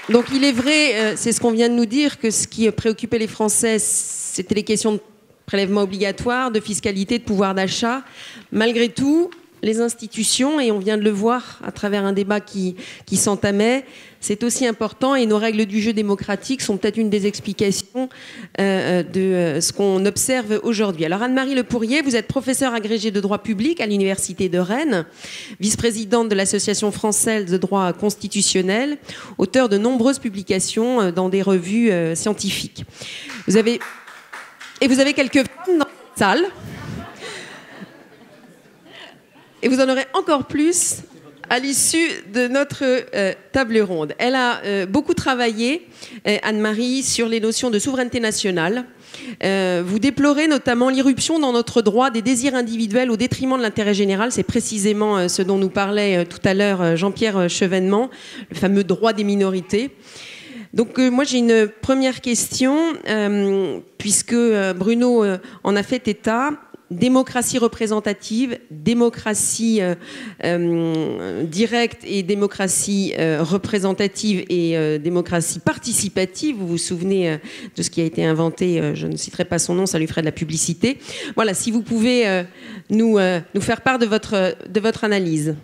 Donc il est vrai, c'est ce qu'on vient de nous dire, que ce qui préoccupait les Français, c'était les questions de prélèvement obligatoire, de fiscalité, de pouvoir d'achat. Malgré tout, les institutions, et on vient de le voir à travers un débat qui s'entamait, c'est aussi important, et nos règles du jeu démocratique sont peut-être une des explications de ce qu'on observe aujourd'hui. Alors Anne-Marie Le Pourrier, vous êtes professeure agrégée de droit public à l'Université de Rennes, vice-présidente de l'Association française de droit constitutionnel, auteure de nombreuses publications dans des revues scientifiques. Vous avez quelques femmes dans cette salle. Et vous en aurez encore plus à l'issue de notre table ronde. Elle a beaucoup travaillé, Anne-Marie, sur les notions de souveraineté nationale. Vous déplorez notamment l'irruption dans notre droit des désirs individuels au détriment de l'intérêt général. C'est précisément ce dont nous parlait tout à l'heure Jean-Pierre Chevènement, le fameux droit des minorités. Donc moi j'ai une première question, puisque Bruno en a fait état. Démocratie représentative, démocratie directe et démocratie représentative et démocratie participative. Vous vous souvenez de ce qui a été inventé, je ne citerai pas son nom, ça lui ferait de la publicité. Voilà, si vous pouvez nous faire part de votre analyse.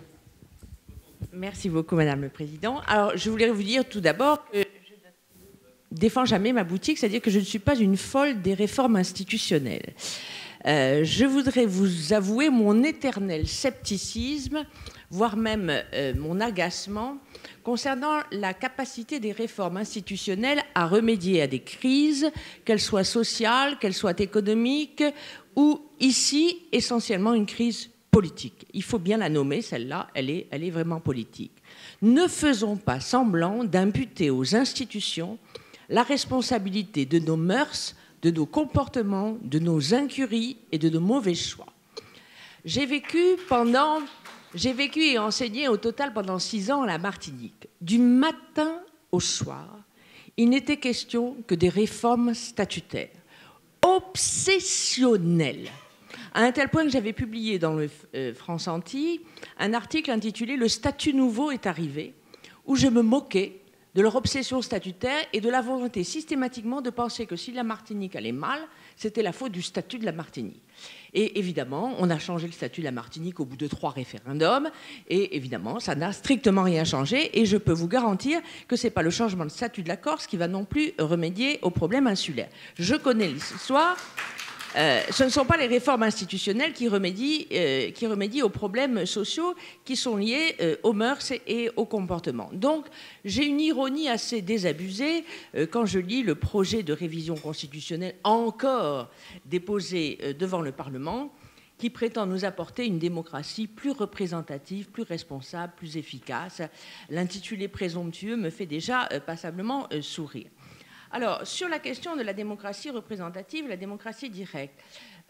Merci beaucoup, Madame le Président. Alors, je voulais vous dire tout d'abord que je ne défends jamais ma boutique, c'est-à-dire que je ne suis pas une folle des réformes institutionnelles. Je voudrais vous avouer mon éternel scepticisme, voire même mon agacement, concernant la capacité des réformes institutionnelles à remédier à des crises, qu'elles soient sociales, qu'elles soient économiques, ou ici, essentiellement, une crise politique. Il faut bien la nommer, celle-là, elle est vraiment politique. Ne faisons pas semblant d'imputer aux institutions la responsabilité de nos mœurs, de nos comportements, de nos incuries et de nos mauvais choix. J'ai vécu et enseigné au total pendant 6 ans à la Martinique. Du matin au soir, il n'était question que des réformes statutaires, obsessionnelles, à un tel point que j'avais publié dans le France Antilles un article intitulé « Le statut nouveau est arrivé », où je me moquais de leur obsession statutaire et de la volonté systématiquement de penser que si la Martinique allait mal, c'était la faute du statut de la Martinique. Et évidemment, on a changé le statut de la Martinique au bout de 3 référendums, et évidemment, ça n'a strictement rien changé, et je peux vous garantir que ce n'est pas le changement de statut de la Corse qui va non plus remédier aux problèmes insulaires. Je connais l'histoire. Ce ne sont pas les réformes institutionnelles qui remédient aux problèmes sociaux qui sont liés aux mœurs et au comportement. Donc, j'ai une ironie assez désabusée quand je lis le projet de révision constitutionnelle encore déposé devant le Parlement, qui prétend nous apporter une démocratie plus représentative, plus responsable, plus efficace. L'intitulé présomptueux me fait déjà passablement sourire. Alors, sur la question de la démocratie représentative, la démocratie directe,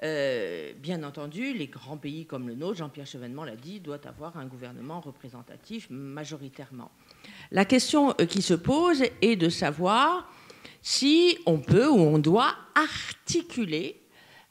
bien entendu, les grands pays comme le nôtre, Jean-Pierre Chevènement l'a dit, doivent avoir un gouvernement représentatif majoritairement. La question qui se pose est de savoir si on peut ou on doit articuler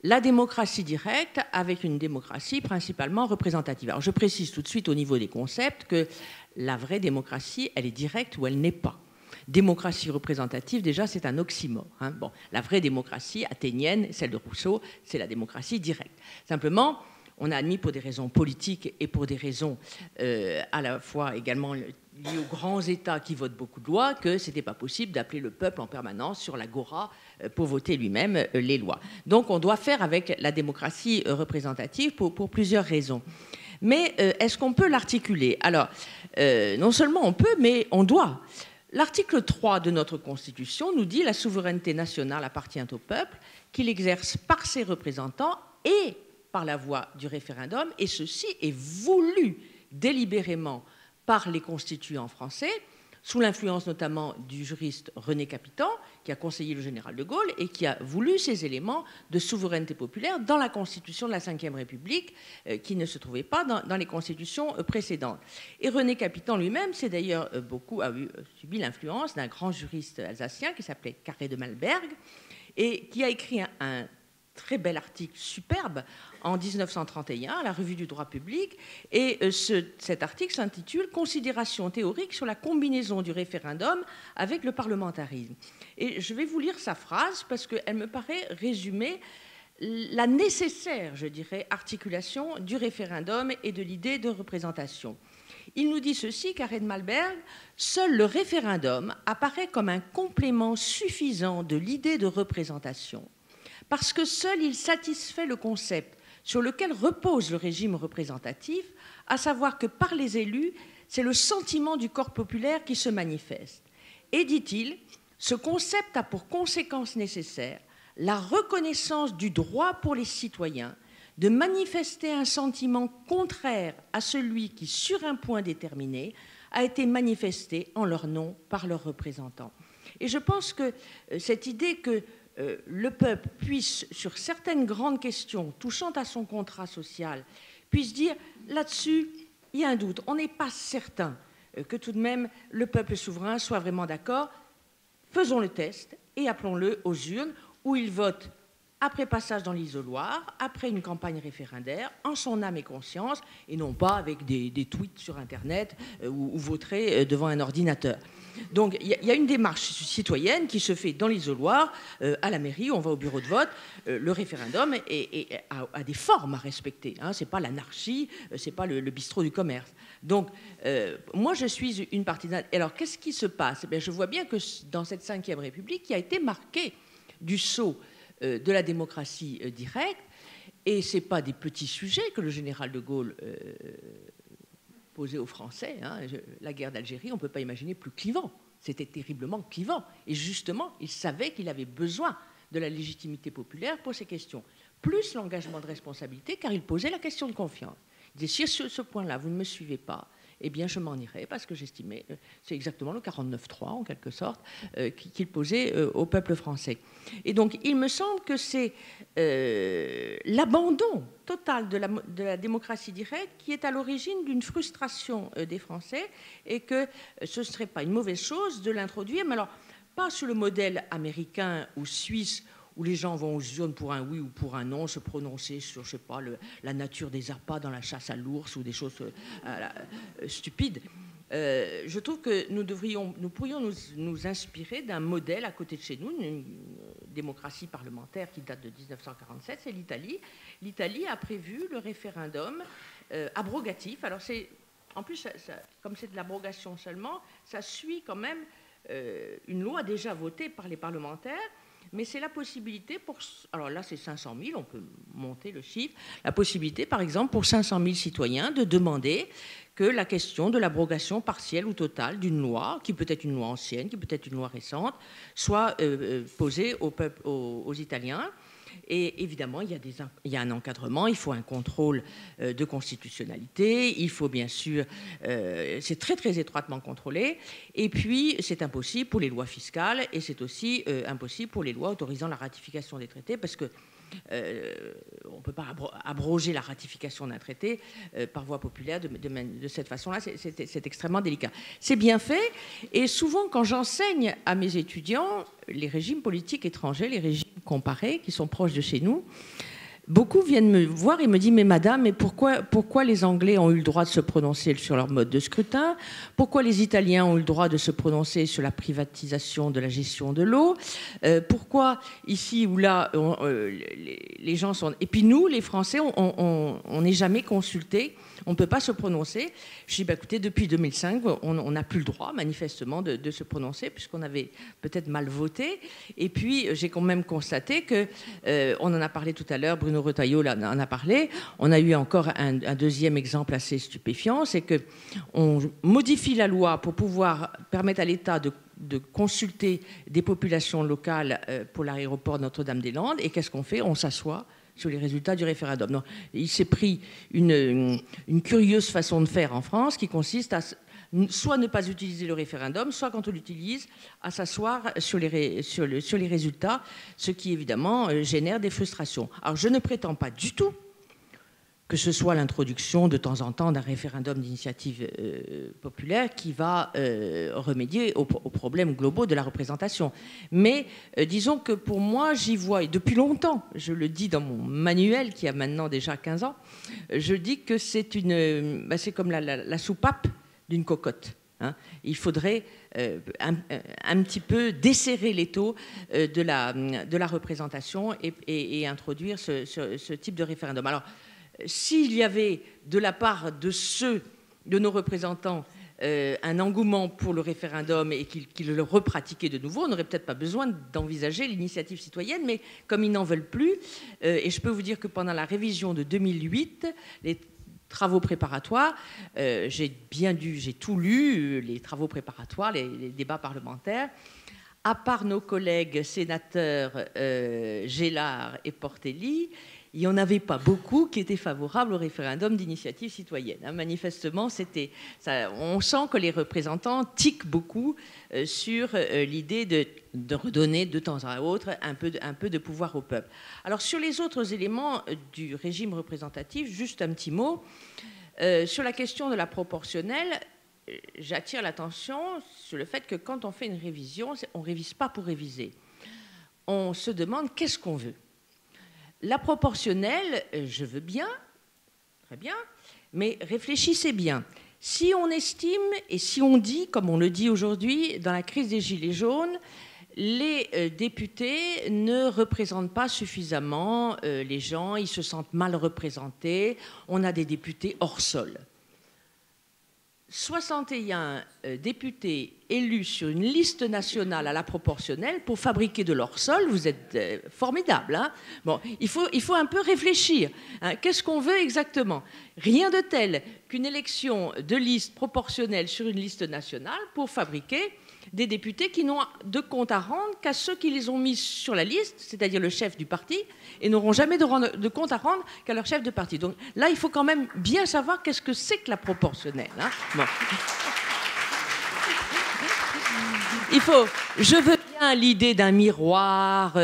la démocratie directe avec une démocratie principalement représentative. Alors, je précise tout de suite au niveau des concepts que la vraie démocratie, elle est directe ou elle n'est pas. Démocratie représentative, déjà, c'est un oxymore. Hein. Bon, la vraie démocratie athénienne, celle de Rousseau, c'est la démocratie directe. Simplement, on a admis pour des raisons politiques et pour des raisons à la fois également liées aux grands États qui votent beaucoup de lois que ce n'était pas possible d'appeler le peuple en permanence sur l'agora pour voter lui-même les lois. Donc, on doit faire avec la démocratie représentative pour plusieurs raisons. Mais est-ce qu'on peut l'articuler? Alors, non seulement on peut, mais on doit. L'article 3 de notre Constitution nous dit « La souveraineté nationale appartient au peuple, qu'il exerce par ses représentants et par la voie du référendum, et ceci est voulu délibérément par les constituants français, sous l'influence notamment du juriste René Capitan, qui a conseillé le général de Gaulle et qui a voulu ces éléments de souveraineté populaire dans la Constitution de la Ve République, qui ne se trouvait pas dans les constitutions précédentes. Et René Capitan lui-même, c'est d'ailleurs a subi l'influence d'un grand juriste alsacien qui s'appelait Carré de Malberg, et qui a écrit un très bel article superbe en 1931 à la Revue du droit public, et cet article s'intitule « Considérations théoriques sur la combinaison du référendum avec le parlementarisme ». Et je vais vous lire sa phrase parce qu'elle me paraît résumer la nécessaire, je dirais, articulation du référendum et de l'idée de représentation. Il nous dit ceci, Karen Malberg, « Seul le référendum apparaît comme un complément suffisant de l'idée de représentation, parce que seul il satisfait le concept sur lequel repose le régime représentatif, à savoir que par les élus, c'est le sentiment du corps populaire qui se manifeste. Et, dit-il, ce concept a pour conséquence nécessaire la reconnaissance du droit pour les citoyens de manifester un sentiment contraire à celui qui, sur un point déterminé, a été manifesté en leur nom par leurs représentants. » Et je pense que cette idée que le peuple puisse, sur certaines grandes questions touchant à son contrat social, puisse dire là-dessus, il y a un doute, on n'est pas certain que tout de même le peuple souverain soit vraiment d'accord, faisons le test et appelons-le aux urnes où il vote après passage dans l'isoloir, après une campagne référendaire, en son âme et conscience, et non pas avec des tweets sur Internet ou voter devant un ordinateur. Donc il y a une démarche citoyenne qui se fait dans l'isoloir, à la mairie, on va au bureau de vote. Le référendum a des formes à respecter. Hein, c'est pas l'anarchie, c'est pas le bistrot du commerce. Donc moi je suis une partisane. Alors qu'est-ce qui se passe? Bien, je vois bien que dans cette Ve République, qui a été marquée du sceau de la démocratie directe, et ce n'est pas des petits sujets que le général de Gaulle posait aux Français. Hein. La guerre d'Algérie, on ne peut pas imaginer plus clivant. C'était terriblement clivant. Et justement, il savait qu'il avait besoin de la légitimité populaire pour ces questions. Plus l'engagement de responsabilité, car il posait la question de confiance. Il disait, si sur ce point-là, vous ne me suivez pas, eh bien, je m'en irai, parce que j'estimais, c'est exactement le 49-3, en quelque sorte, qu'il posait au peuple français. Et donc, il me semble que c'est l'abandon total de la démocratie directe qui est à l'origine d'une frustration des Français, et que ce ne serait pas une mauvaise chose de l'introduire, mais alors, pas sur le modèle américain ou suisse, où les gens vont aux urnes pour un oui ou pour un non, se prononcer sur, je sais pas, la nature des appâts dans la chasse à l'ours ou des choses stupides. Je trouve que nous pourrions nous inspirer d'un modèle à côté de chez nous, une démocratie parlementaire qui date de 1947, c'est l'Italie. L'Italie a prévu le référendum abrogatif. Alors en plus, comme c'est de l'abrogation seulement, ça suit quand même une loi déjà votée par les parlementaires. Mais c'est la possibilité alors là c'est 500 000, on peut monter le chiffre, la possibilité par exemple pour 500 000 citoyens de demander que la question de l'abrogation partielle ou totale d'une loi, qui peut être une loi ancienne, qui peut être une loi récente, soit posée aux Italiens. Et évidemment, il y a un encadrement, il faut un contrôle de constitutionnalité, il faut bien sûr, c'est très très étroitement contrôlé, et puis c'est impossible pour les lois fiscales, et c'est aussi impossible pour les lois autorisant la ratification des traités, parce que on ne peut pas abroger la ratification d'un traité par voie populaire de cette façon-là, c'est extrêmement délicat. C'est bien fait, et souvent quand j'enseigne à mes étudiants les régimes politiques étrangers, les régimes comparés qui sont proches de chez nous, beaucoup viennent me voir et me disent « Mais madame, mais pourquoi les Anglais ont eu le droit de se prononcer sur leur mode de scrutin? Pourquoi les Italiens ont eu le droit de se prononcer sur la privatisation de la gestion de l'eau? Pourquoi ici ou là, les gens sont... Et puis nous, les Français, on n'est jamais consultés, on ne peut pas se prononcer. » Je dis bah, « Écoutez, depuis 2005, on n'a plus le droit, manifestement, de se prononcer, puisqu'on avait peut-être mal voté. Et puis, j'ai quand même constaté que, on en a parlé tout à l'heure, Bruno Retailleau en a parlé, on a eu encore un deuxième exemple assez stupéfiant, c'est qu'on modifie la loi pour pouvoir permettre à l'État de consulter des populations locales pour l'aéroport Notre-Dame-des-Landes. Et qu'est-ce qu'on fait? On s'assoit sur les résultats du référendum. Non, il s'est pris une curieuse façon de faire en France qui consiste à soit ne pas utiliser le référendum, soit quand on l'utilise, à s'asseoir sur les résultats, ce qui évidemment génère des frustrations. Alors je ne prétends pas du tout que ce soit l'introduction de temps en temps d'un référendum d'initiative populaire qui va remédier aux problèmes globaux de la représentation. Mais disons que pour moi, j'y vois, et depuis longtemps, je le dis dans mon manuel qui a maintenant déjà 15 ans, je dis que c'est comme la soupape d'une cocotte. Hein. Il faudrait un petit peu desserrer l'étau de la représentation et introduire ce type de référendum. Alors, s'il y avait de la part de nos représentants un engouement pour le référendum et qu'ils le repratiquaient de nouveau, on n'aurait peut-être pas besoin d'envisager l'initiative citoyenne, mais comme ils n'en veulent plus, et je peux vous dire que pendant la révision de 2008, les travaux préparatoires, j'ai tout lu, les travaux préparatoires, les débats parlementaires. À part nos collègues sénateurs Gélard et Portelli, il n'y en avait pas beaucoup qui étaient favorables au référendum d'initiative citoyenne. Hein. Manifestement, on sent que les représentants tiquent beaucoup sur l'idée de redonner de temps à autre un peu de pouvoir au peuple. Alors, sur les autres éléments du régime représentatif, juste un petit mot. Sur la question de la proportionnelle, j'attire l'attention sur le fait que quand on fait une révision, on ne révise pas pour réviser. On se demande qu'est-ce qu'on veut. La proportionnelle, je veux bien, très bien, mais réfléchissez bien. Si on estime et si on dit, comme on le dit aujourd'hui, dans la crise des Gilets jaunes, les députés ne représentent pas suffisamment les gens, ils se sentent mal représentés, on a des députés hors sol. 61 députés élus sur une liste nationale à la proportionnelle pour fabriquer de l'hors sol, vous êtes formidable. Hein. Bon, il faut un peu réfléchir. Hein. Qu'est-ce qu'on veut exactement? Rien de tel qu'une élection de liste proportionnelle sur une liste nationale pour fabriquer des députés qui n'ont de compte à rendre qu'à ceux qui les ont mis sur la liste, c'est-à-dire le chef du parti, et n'auront jamais de compte à rendre qu'à leur chef de parti. Donc là, il faut quand même bien savoir qu'est-ce que c'est que la proportionnelle. Hein. Bon. Je veux bien l'idée d'un miroir,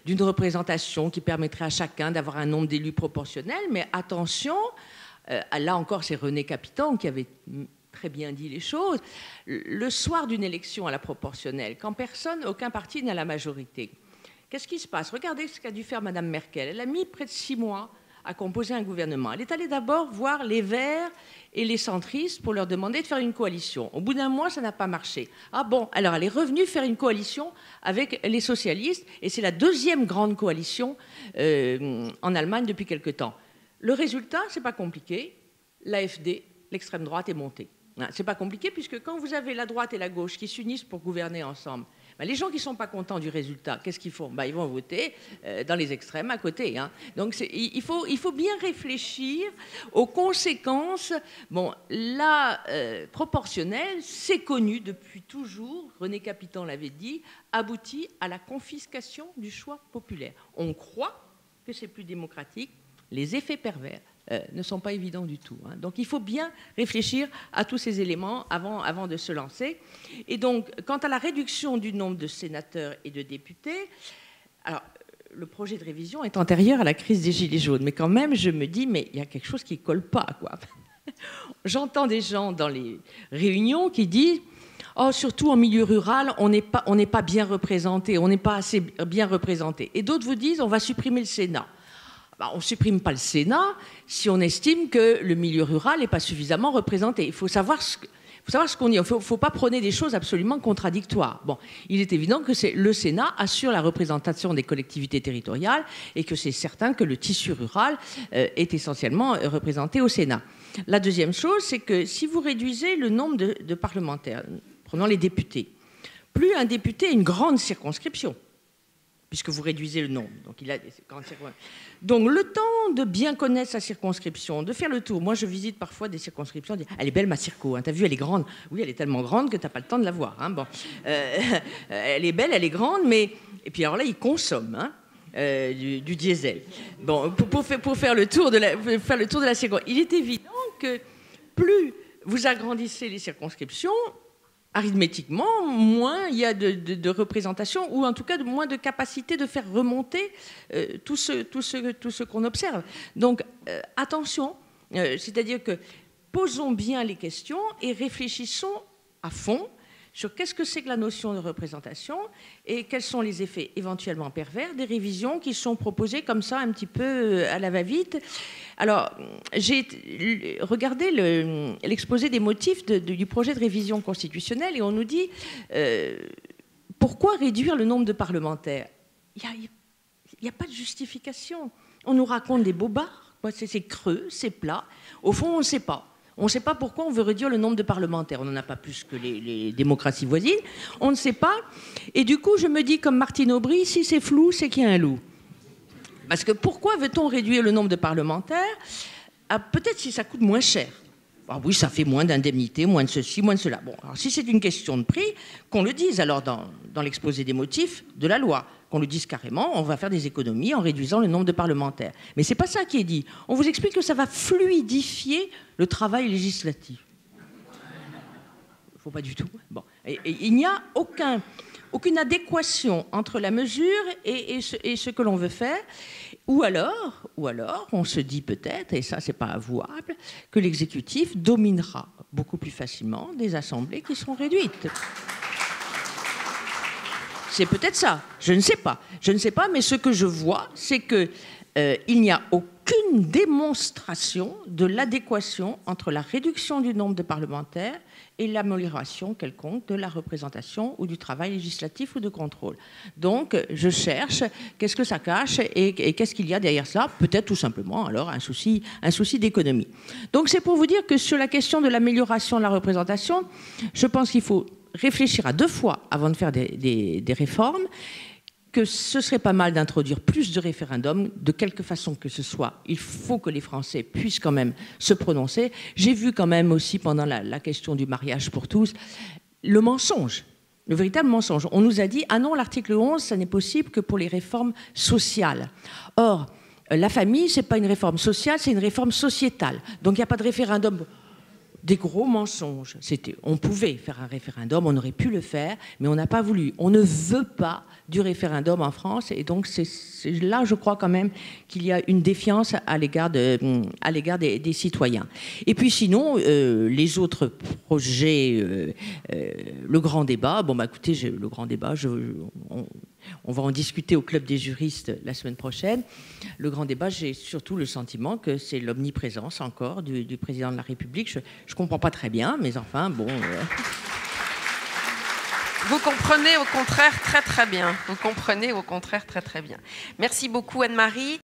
d'une représentation qui permettrait à chacun d'avoir un nombre d'élus proportionnel, mais attention, là encore, c'est René Capitan qui avait très bien dit les choses. Le soir d'une élection à la proportionnelle, quand aucun parti n'a la majorité, qu'est-ce qui se passe? Regardez ce qu'a dû faire Mme Merkel. Elle a mis près de 6 mois à composer un gouvernement. Elle est allée d'abord voir les Verts et les centristes pour leur demander de faire une coalition. Au bout d'un mois, ça n'a pas marché. Ah bon, alors elle est revenue faire une coalition avec les socialistes, et c'est la deuxième grande coalition en Allemagne depuis quelque temps. Le résultat, c'est pas compliqué. L'AfD, l'extrême droite, est montée. C'est pas compliqué, puisque quand vous avez la droite et la gauche qui s'unissent pour gouverner ensemble, les gens qui ne sont pas contents du résultat, qu'est-ce qu'ils font? Ils vont voter dans les extrêmes à côté. Hein. Donc il faut bien réfléchir aux conséquences. Bon, la proportionnelle, c'est connu depuis toujours, René Capitan l'avait dit, aboutit à la confiscation du choix populaire. On croit que c'est plus démocratique, les effets pervers ne sont pas évidents du tout. Hein. Donc il faut bien réfléchir à tous ces éléments avant de se lancer. Et donc, quant à la réduction du nombre de sénateurs et de députés, alors, le projet de révision est antérieur à la crise des Gilets jaunes, mais quand même, je me dis, mais il y a quelque chose qui ne colle pas, quoi. J'entends des gens dans les réunions qui disent « Oh, surtout en milieu rural, on n'est pas bien représenté, on n'est pas assez bien représenté. » Et d'autres vous disent « On va supprimer le Sénat. » On ne supprime pas le Sénat si on estime que le milieu rural n'est pas suffisamment représenté. Il faut savoir ce qu'on dit. Il ne faut pas prôner des choses absolument contradictoires. Bon, il est évident que le Sénat assure la représentation des collectivités territoriales et que c'est certain que le tissu rural est essentiellement représenté au Sénat. La deuxième chose, c'est que si vous réduisez le nombre de parlementaires, prenons les députés, plus un député a une grande circonscription, puisque vous réduisez le nombre. Donc, il a des grandes circonscriptions. Donc, le temps de bien connaître sa circonscription, de faire le tour. Moi, je visite parfois des circonscriptions, je dis, elle est belle ma circo, hein. T'as vu, elle est grande. Oui, elle est tellement grande que t'as pas le temps de la voir. Hein. Bon. Elle est belle, elle est grande, mais... Et puis alors là, ils consomment du diesel. Bon, pour faire le tour de la circonscription. Il est évident que plus vous agrandissez les circonscriptions, arithmétiquement, moins il y a de représentation, ou en tout cas moins de capacité de faire remonter tout ce qu'on observe. Donc, attention, c'est-à-dire que posons bien les questions et réfléchissons à fond sur qu'est-ce que c'est que la notion de représentation et quels sont les effets éventuellement pervers des révisions qui sont proposées comme ça un petit peu à la va-vite. Alors, j'ai regardé l'exposé des motifs du projet de révision constitutionnelle et on nous dit pourquoi réduire le nombre de parlementaires ? Il n'y a pas de justification. On nous raconte des bobards, c'est creux, c'est plat. Au fond, on ne sait pas. On ne sait pas pourquoi on veut réduire le nombre de parlementaires. On n'en a pas plus que les démocraties voisines. On ne sait pas. Et du coup, je me dis, comme Martine Aubry, si c'est flou, c'est qu'il y a un loup. Parce que pourquoi veut-on réduire le nombre de parlementaires ? Peut-être si ça coûte moins cher. Ah oui, ça fait moins d'indemnités, moins de ceci, moins de cela. Bon, alors si c'est une question de prix, qu'on le dise alors dans l'exposé des motifs de la loi. Qu'on le dise carrément, on va faire des économies en réduisant le nombre de parlementaires. Mais ce n'est pas ça qui est dit. On vous explique que ça va fluidifier le travail législatif. Il ne faut pas du tout. Bon. Et il n'y a aucune adéquation entre la mesure et ce que l'on veut faire. Ou alors, on se dit peut-être, et ça c'est pas avouable, que l'exécutif dominera beaucoup plus facilement des assemblées qui seront réduites. C'est peut-être ça, je ne sais pas. Je ne sais pas, mais ce que je vois, c'est qu'il n'y a aucune démonstration de l'adéquation entre la réduction du nombre de parlementaires et l'amélioration quelconque de la représentation ou du travail législatif ou de contrôle. Donc, je cherche qu'est-ce que ça cache et qu'est-ce qu'il y a derrière ça. Peut-être tout simplement, alors, un souci d'économie. Donc, c'est pour vous dire que sur la question de l'amélioration de la représentation, je pense qu'il faut réfléchir à 2 fois avant de faire des réformes, que ce serait pas mal d'introduire plus de référendums, de quelque façon que ce soit. Il faut que les Français puissent quand même se prononcer. J'ai vu quand même aussi pendant la question du mariage pour tous, le mensonge, le véritable mensonge. On nous a dit, ah non, l'article 11, ça n'est possible que pour les réformes sociales. Or, la famille, c'est pas une réforme sociale, c'est une réforme sociétale. Donc il n'y a pas de référendum. Des gros mensonges. On pouvait faire un référendum, on aurait pu le faire, mais on n'a pas voulu. On ne veut pas du référendum en France, et donc c'est là, je crois quand même qu'il y a une défiance à l'égard des citoyens. Et puis sinon, les autres projets, le grand débat, bon bah écoutez, le grand débat, on va en discuter au Club des juristes la semaine prochaine. Le grand débat, j'ai surtout le sentiment que c'est l'omniprésence encore du président de la République. Je ne comprends pas très bien, mais enfin, bon... Vous comprenez au contraire très très bien. Vous comprenez au contraire très très bien. Merci beaucoup Anne-Marie.